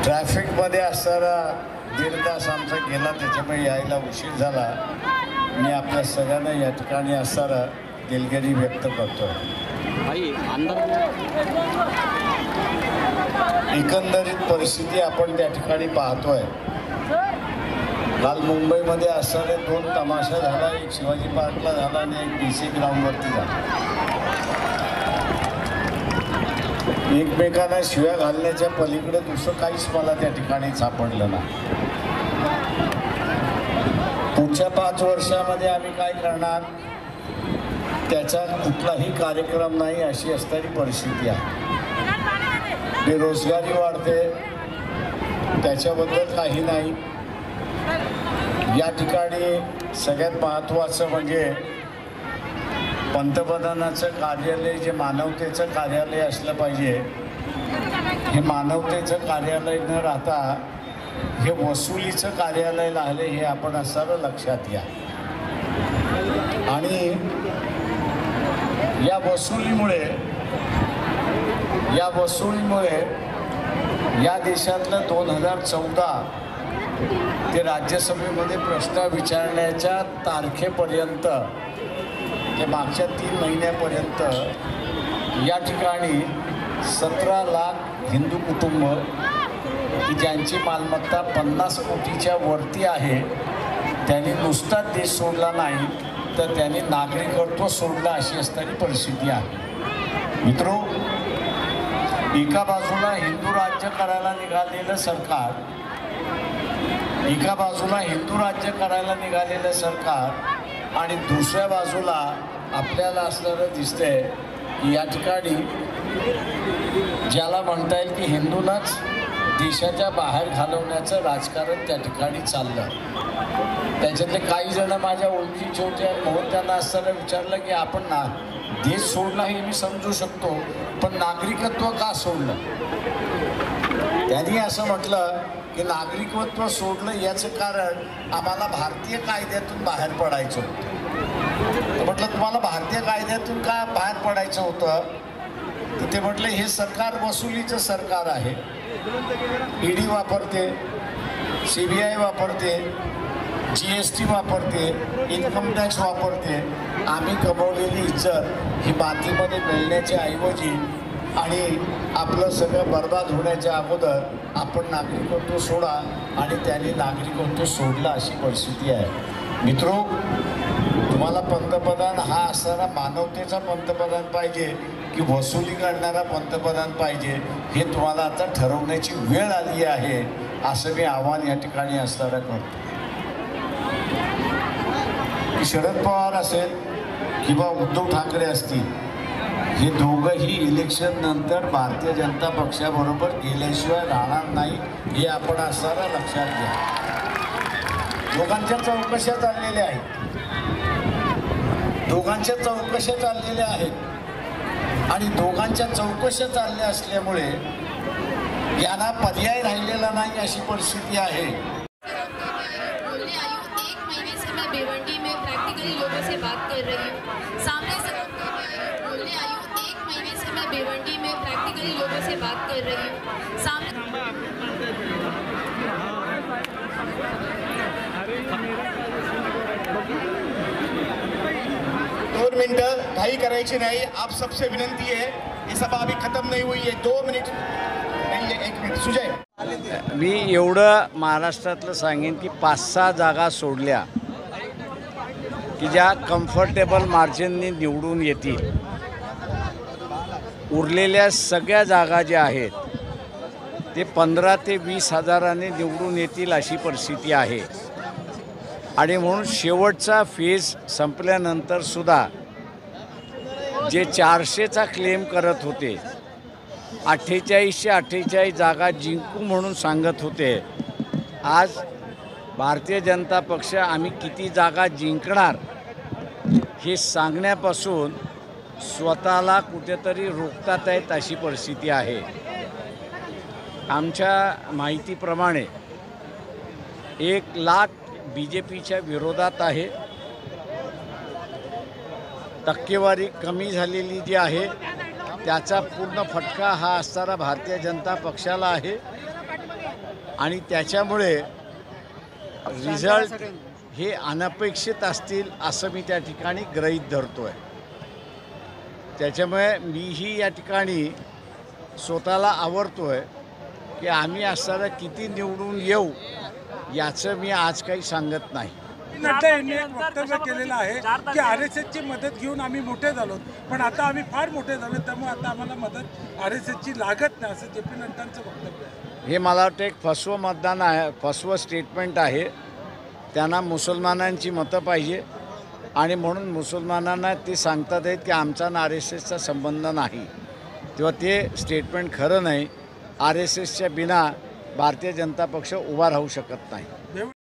ट्रॅफिकमध्ये असताना 1.5 तास आमचा गेला, त्याच्यामुळे यायला उशीर झाला. मी आपल्या सगळ्यांना या ठिकाणी असताना दिलगिरी व्यक्त करतो. एकंदरीत परिस्थिती आपण त्या ठिकाणी पाहतोय. काल मुंबईमध्ये असताना 2 तमाशा झाला, एक शिवाजी पार्कला झाला आणि एक DC ग्राउंडवरती झाला. एकमेकांना शिव्या घालण्याच्या पलीकडे दुसरं काहीच मला त्या ठिकाणी सापडलं नाही. पुढच्या 5 वर्षामध्ये आम्ही काय करणार त्याचा कुठलाही कार्यक्रम नाही, अशी असणारी परिस्थिती आहे. बेरोजगारी वाढते, त्याच्याबद्दल काही नाही. या ठिकाणी सगळ्यात महत्त्वाचं म्हणजे पंतप्रधानाचं कार्यालय जे मानवतेचं कार्यालय असलं पाहिजे, हे मानवतेचं कार्यालय न राहता हे वसुलीचं कार्यालय आहे, हे आपण असं लक्षात घ्या. आणि या वसुलीमुळे या देशातलं 2014 ते राज्यसभेमध्ये प्रश्न विचारण्याच्या तारखेपर्यंत, ते मागच्या 3 महिन्यापर्यंत या ठिकाणी 17 लाख हिंदू कुटुंब की ज्यांची मालमत्ता 50 कोटीच्या वरती आहे, त्यांनी नुसताच देश सोडला नाही तर त्यांनी नागरिकत्व सोडलं, अशी असणारी परिस्थिती आहे. मित्रो, एका बाजूला हिंदू राज्य करायला निघालेलं सरकार, आणि दुसऱ्या बाजूला आपल्याला असलेलं दिसतंय की या ठिकाणी ज्याला म्हणता येईल की हिंदूंनाच देशाच्या बाहेर घालवण्याचं राजकारण त्या ठिकाणी चाललं. त्याच्यातले काही जण माझ्या ओळखीचे होते आणि म्हणून त्यांना असताना विचारलं की आपण देश सोडला हे मी समजू शकतो, पण नागरिकत्व का सोडलं? त्यांनी असं म्हटलं की नागरिकत्व सोडलं याचं कारण आम्हाला भारतीय कायद्यातून बाहेर पडायचं होतं. म्हटलं तुम्हाला भारतीय कायद्यातून का बाहेर पडायचं होतं? तर ते म्हटलं हे सरकार वसुलीचं सरकार आहे. ED वापरते, CBI वापरते, GST वापरते, इन्कम टॅक्स वापरते. आम्ही कमवलेली इज्जत ही मातीमध्ये मिळण्याच्या ऐवजी आणि आपलं सगळं बर्बाद होण्याच्या अगोदर आपण नागरिकत्व सोडा, आणि त्यांनी नागरिकत्व सोडलं, अशी परिस्थिती आहे. मित्रो, तुम्हाला पंतप्रधान हा असणारा मानवतेचा पंतप्रधान पाहिजे की वसुली करणारा पंतप्रधान पाहिजे, हे तुम्हाला आता ठरवण्याची वेळ आली आहे, असं मी आव्हान या ठिकाणी असणारा करतो. शरद पवार असेल किंवा उद्धव ठाकरे असतील, हे दोघंही इलेक्शन नंतर भारतीय जनता पक्षाबरोबर गेल्याशिवाय राहणार नाही, हे आपण असणारा लक्षात घ्या. दोघांच्या चौकशा चाललेल्या आहेत, आणि दोघांच्या चौकशा चालल्या असल्यामुळे यांना पर्याय राहिलेला नाही, अशी परिस्थिती आहे. लोगों से बात कर रही हूँ, सामने से बोलने आई हूँ. 1 महीने से मैं भिवंडी में प्रैक्टिकली लोगों से बात कर रही हूँ. सामने 2 मिनटं घाई करायची नाही. आप सबसे विनंती है, ये सभा अभी खत्म नहीं हुई है. 2 मिनिट, 1 मिनिट. सुजय, मी एवढं महाराष्ट्रातलं सांगेन की 5-6 जागा सोडल्या की ज्या कम्फर्टेबल मार्जिननी निवडून येतील. उरलेल्या सगळ्या जागा ज्या आहेत ते 15 ते 20 हजाराने निवडून येतील, अशी परिस्थिती आहे. आणि म्हणून शेवटचा फेज संपल्यानंतरसुद्धा जे 400चा क्लेम करत होते, 4848 जागा जिंकू म्हणून सांगत होते, आज भारतीय जनता पक्ष आम्ही किती जागा जिंकणार हे सांगण्यापासून स्वतःला कुठेतरी रोखतात आहेत, अशी परिस्थिती आहे. आमच्या माहितीप्रमाणे 1 लाख BJPच्या विरोधात आहे. टक्केवारी कमी झालेली जी आहे त्याचा पूर्ण फटका हा असणारा भारतीय जनता पक्षाला आहे. आणि त्याच्यामुळे रिझल्ट हे अनपेक्षित असतील असं मी त्या ठिकाणी गृहीत धरतो आहे. त्याच्यामुळे मीही या ठिकाणी स्वतःला आवरतो आहे की आम्ही असताना किती निवडून येऊ याचं मी आज काही सांगत नाही. नड्डा यांनी एक वक्तव्य केलेलं आहे की RSSची मदत घेऊन आम्ही मोठे झालो, पण आता आम्ही फार मोठे झालो, त्यामुळे आता आम्हाला मदत RSSची लागत नाही, असं JP नड्डांचं वक्तव्य आहे. हे मला वाटतं एक फसवं मतदान आहे, फसवं स्टेटमेंट आहे. त्यांना मुसलमानांची मतं पाहिजे आणि म्हणून मुसलमानांना ते सांगतात आहेत की आमचा आणि RSSचा संबंध नाही, तेव्हा ते स्टेटमेंट खरं नाही. RSSच्या बिना भारतीय जनता पक्ष उभा राहू शकत नाही.